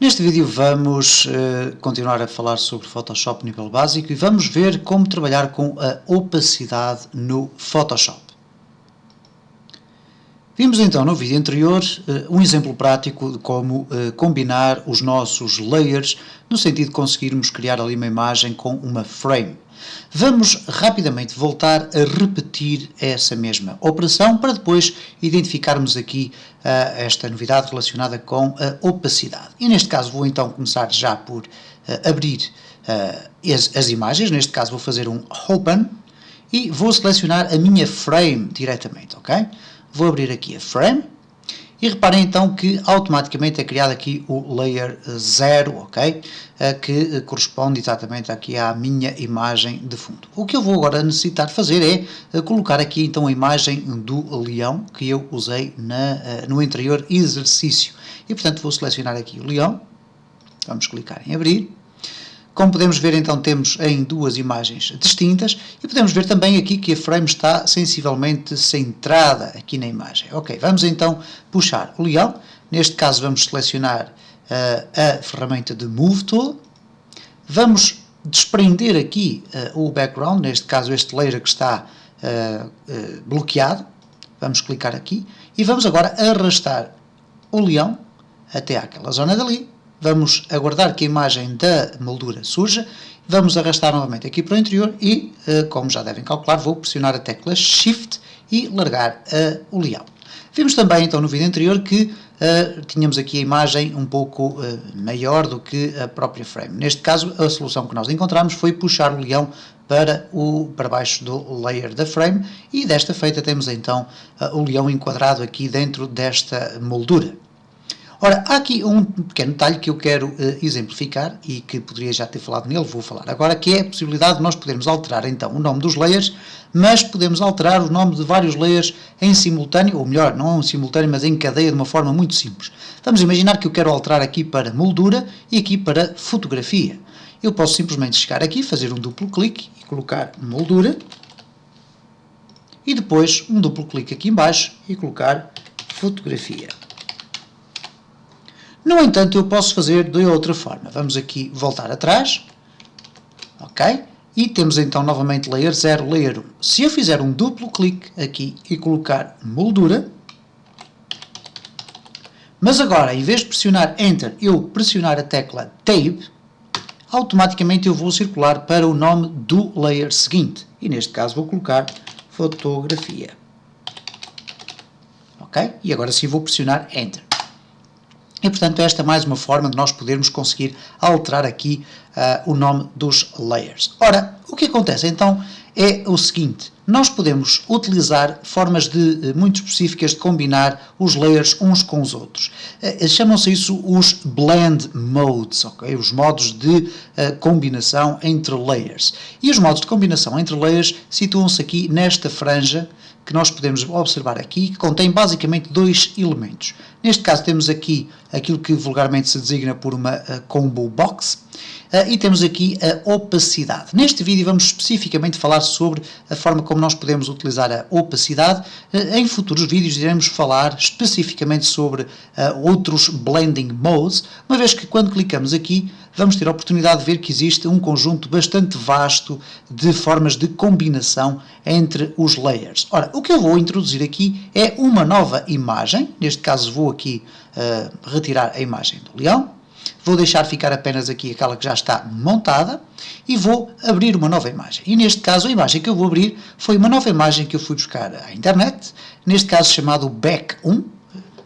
Neste vídeo vamos continuar a falar sobre Photoshop nível básico e vamos ver como trabalhar com a opacidade no Photoshop. Vimos então no vídeo anterior um exemplo prático de como combinar os nossos layers no sentido de conseguirmos criar ali uma imagem com uma frame. Vamos rapidamente voltar a repetir essa mesma operação para depois identificarmos aqui esta novidade relacionada com a opacidade. E neste caso vou então começar já por abrir as imagens, neste caso vou fazer um Open e vou selecionar a minha frame diretamente, ok? Vou abrir aqui a frame e reparem então que automaticamente é criado aqui o layer 0, ok? Que corresponde exatamente aqui à minha imagem de fundo. O que eu vou agora necessitar de fazer é colocar aqui então a imagem do leão que eu usei no anterior exercício. E portanto vou selecionar aqui o leão, vamos clicar em abrir. Como podemos ver, então, temos em duas imagens distintas e podemos ver também aqui que a frame está sensivelmente centrada aqui na imagem. Ok, vamos então puxar o leão. Neste caso vamos selecionar a ferramenta de Move Tool. Vamos desprender aqui o background, neste caso este layer que está bloqueado. Vamos clicar aqui e vamos agora arrastar o leão até àquela zona dali. Vamos aguardar que a imagem da moldura surja, vamos arrastar novamente aqui para o interior e, como já devem calcular, vou pressionar a tecla Shift e largar o leão. Vimos também então no vídeo anterior que tínhamos aqui a imagem um pouco maior do que a própria frame. Neste caso a solução que nós encontramos foi puxar o leão para baixo do layer da frame e desta feita temos então o leão enquadrado aqui dentro desta moldura. Ora, há aqui um pequeno detalhe que eu quero exemplificar e que poderia já ter falado nele, vou falar agora, que é a possibilidade de nós podermos alterar então o nome dos layers, mas podemos alterar o nome de vários layers em simultâneo, ou melhor, não em simultâneo, mas em cadeia de uma forma muito simples. Vamos imaginar que eu quero alterar aqui para moldura e aqui para fotografia. Eu posso simplesmente chegar aqui, fazer um duplo clique e colocar moldura e depois um duplo clique aqui em baixo e colocar fotografia. No entanto, eu posso fazer de outra forma. Vamos aqui voltar atrás, ok? E temos então novamente layer 0, layer 1. Se eu fizer um duplo clique aqui e colocar moldura, mas agora, em vez de pressionar Enter, eu pressionar a tecla Tab, automaticamente eu vou circular para o nome do layer seguinte. E neste caso vou colocar fotografia. Ok? E agora sim vou pressionar Enter. E, portanto, esta é mais uma forma de nós podermos conseguir alterar aqui o nome dos layers. Ora, o que acontece então é o seguinte, nós podemos utilizar formas muito específicas de combinar os layers uns com os outros. Chamam-se isso os blend modes, okay? Os modos de combinação entre layers. E os modos de combinação entre layers situam-se aqui nesta franja que nós podemos observar aqui, que contém basicamente dois elementos. Neste caso temos aqui aquilo que vulgarmente se designa por uma combo box e temos aqui a opacidade. Neste vídeo vamos especificamente falar sobre a forma como nós podemos utilizar a opacidade. Em futuros vídeos iremos falar especificamente sobre outros blending modes, uma vez que quando clicamos aqui vamos ter a oportunidade de ver que existe um conjunto bastante vasto de formas de combinação entre os layers. Ora, o que eu vou introduzir aqui é uma nova imagem, neste caso vou aqui retirar a imagem do leão, vou deixar ficar apenas aqui aquela que já está montada e vou abrir uma nova imagem. E neste caso a imagem que eu vou abrir foi uma nova imagem que eu fui buscar à internet, neste caso chamado Back 1,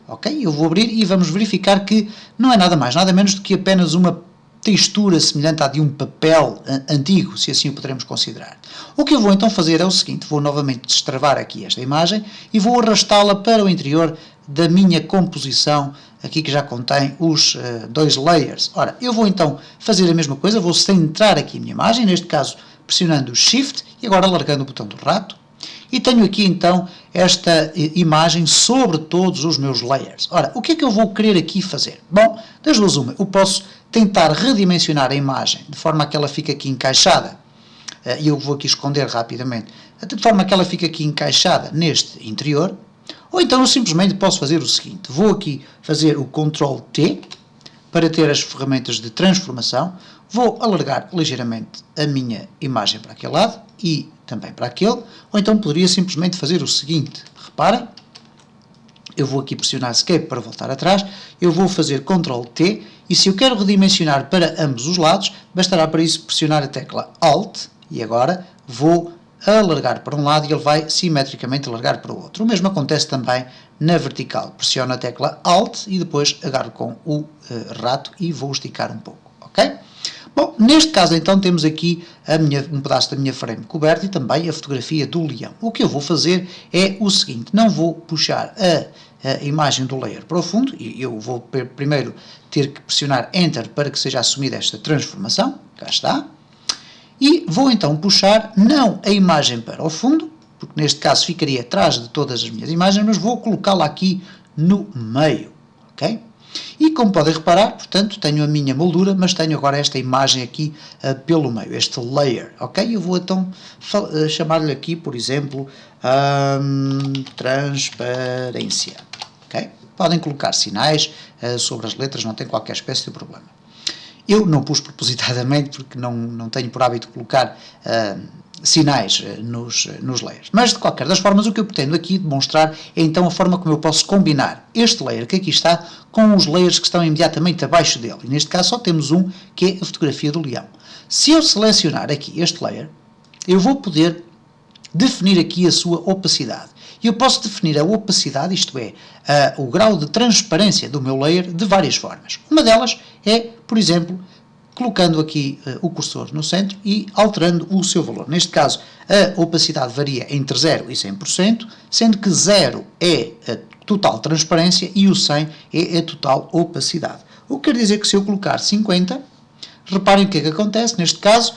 ok? Eu vou abrir e vamos verificar que não é nada mais, nada menos do que apenas uma textura semelhante à de um papel antigo, se assim o poderemos considerar. O que eu vou então fazer é o seguinte, vou novamente destravar aqui esta imagem e vou arrastá-la para o interior da minha composição, aqui que já contém os dois layers. Ora, eu vou então fazer a mesma coisa, vou centrar aqui a minha imagem, neste caso pressionando o Shift e agora largando o botão do rato, e tenho aqui então esta imagem sobre todos os meus layers. Ora, o que é que eu vou querer aqui fazer? Bom, das duas uma, eu posso tentar redimensionar a imagem de forma a que ela fique aqui encaixada, e eu vou aqui esconder rapidamente, de forma a que ela fique aqui encaixada neste interior, ou então eu simplesmente posso fazer o seguinte, vou aqui fazer o Ctrl T, para ter as ferramentas de transformação, vou alargar ligeiramente a minha imagem para aquele lado e também para aquele, ou então poderia simplesmente fazer o seguinte, reparem, eu vou aqui pressionar Escape para voltar atrás, eu vou fazer Ctrl T e se eu quero redimensionar para ambos os lados, bastará para isso pressionar a tecla Alt e agora vou alargar para um lado e ele vai simetricamente alargar para o outro. O mesmo acontece também na vertical. Pressiono a tecla Alt e depois agarro com o rato e vou esticar um pouco, ok? Bom, neste caso então temos aqui um pedaço da minha frame coberto e também a fotografia do leão. O que eu vou fazer é o seguinte, não vou puxar a imagem do layer para o fundo, e eu vou primeiro ter que pressionar Enter para que seja assumida esta transformação, cá está, e vou então puxar não a imagem para o fundo, porque neste caso ficaria atrás de todas as minhas imagens, mas vou colocá-la aqui no meio, ok? E como podem reparar, portanto, tenho a minha moldura, mas tenho agora esta imagem aqui pelo meio, este layer, ok? Eu vou então chamar-lhe aqui, por exemplo, transparência, ok? Podem colocar sinais sobre as letras, não tem qualquer espécie de problema. Eu não pus propositadamente, porque não tenho por hábito colocar sinais nos layers. Mas, de qualquer das formas, o que eu pretendo aqui demonstrar é então a forma como eu posso combinar este layer que aqui está com os layers que estão imediatamente abaixo dele. E neste caso só temos um, que é a fotografia do leão. Se eu selecionar aqui este layer, eu vou poder definir aqui a sua opacidade. E eu posso definir a opacidade, isto é, o grau de transparência do meu layer de várias formas. Uma delas é, por exemplo, colocando aqui o cursor no centro e alterando o seu valor. Neste caso, a opacidade varia entre 0 e 100%, sendo que 0 é a total transparência e o 100 é a total opacidade. O que quer dizer que se eu colocar 50, reparem o que é que acontece. Neste caso,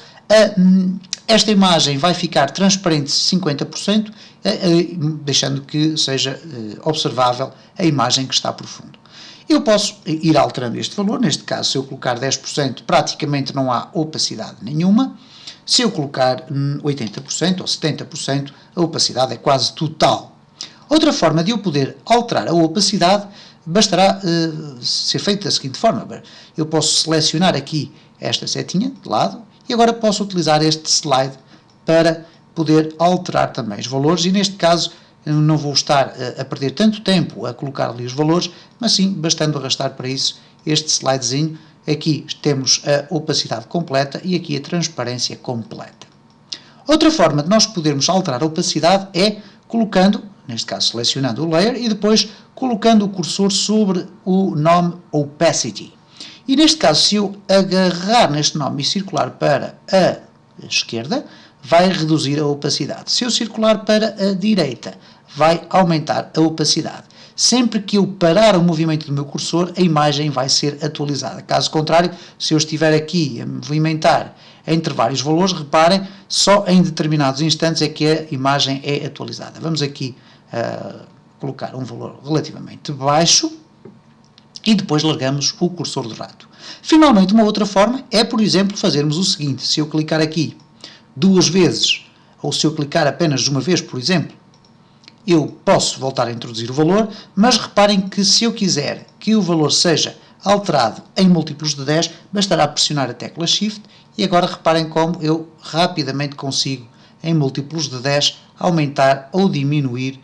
esta imagem vai ficar transparente 50%, deixando que seja observável a imagem que está por fundo. Eu posso ir alterando este valor, neste caso se eu colocar 10% praticamente não há opacidade nenhuma, se eu colocar 80% ou 70% a opacidade é quase total. Outra forma de eu poder alterar a opacidade bastará ser feita da seguinte forma, eu posso selecionar aqui esta setinha de lado e agora posso utilizar este slide para poder alterar também os valores e neste caso eu não vou estar a perder tanto tempo a colocar ali os valores, mas sim, bastando arrastar para isso este slidezinho, aqui temos a opacidade completa e aqui a transparência completa. Outra forma de nós podermos alterar a opacidade é colocando, neste caso selecionando o layer e depois colocando o cursor sobre o nome Opacity. E neste caso, se eu agarrar neste nome e circular para a esquerda, vai reduzir a opacidade. Se eu circular para a direita, vai aumentar a opacidade. Sempre que eu parar o movimento do meu cursor, a imagem vai ser atualizada. Caso contrário, se eu estiver aqui a movimentar entre vários valores, reparem, só em determinados instantes é que a imagem é atualizada. Vamos aqui colocar um valor relativamente baixo e depois largamos o cursor do rato. Finalmente, uma outra forma é, por exemplo, fazermos o seguinte. Se eu clicar aqui duas vezes, ou se eu clicar apenas uma vez, por exemplo, eu posso voltar a introduzir o valor, mas reparem que se eu quiser que o valor seja alterado em múltiplos de 10, bastará pressionar a tecla Shift e agora reparem como eu rapidamente consigo, em múltiplos de 10, aumentar ou diminuir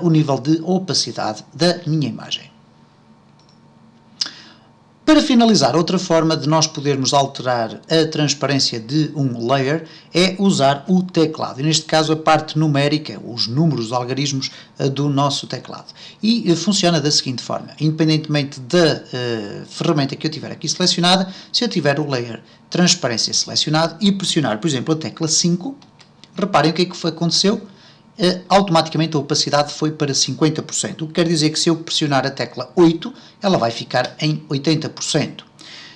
o nível de opacidade da minha imagem. Para finalizar, outra forma de nós podermos alterar a transparência de um layer é usar o teclado. E neste caso a parte numérica, os números, os algarismos do nosso teclado. E funciona da seguinte forma, independentemente da ferramenta que eu tiver aqui selecionada, se eu tiver o layer transparência selecionado e pressionar, por exemplo, a tecla 5, reparem o que é que aconteceu. Automaticamente a opacidade foi para 50%, o que quer dizer que se eu pressionar a tecla 8, ela vai ficar em 80%.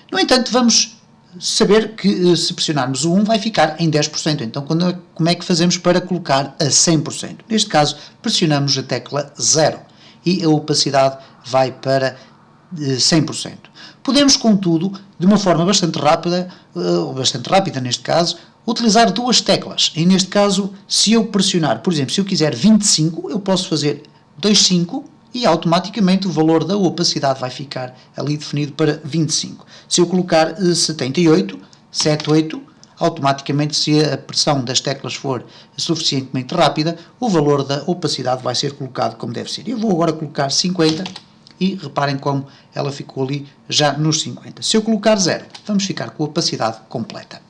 No entanto, vamos saber que se pressionarmos o 1 vai ficar em 10%, então como é que fazemos para colocar a 100%? Neste caso, pressionamos a tecla 0 e a opacidade vai para 100%. Podemos, contudo, de uma forma bastante rápida neste caso, utilizar duas teclas, e neste caso, se eu pressionar, por exemplo, se eu quiser 25, eu posso fazer 2,5 e automaticamente o valor da opacidade vai ficar ali definido para 25. Se eu colocar 78, 78, automaticamente, se a pressão das teclas for suficientemente rápida, o valor da opacidade vai ser colocado como deve ser. Eu vou agora colocar 50 e reparem como ela ficou ali já nos 50. Se eu colocar 0, vamos ficar com a opacidade completa.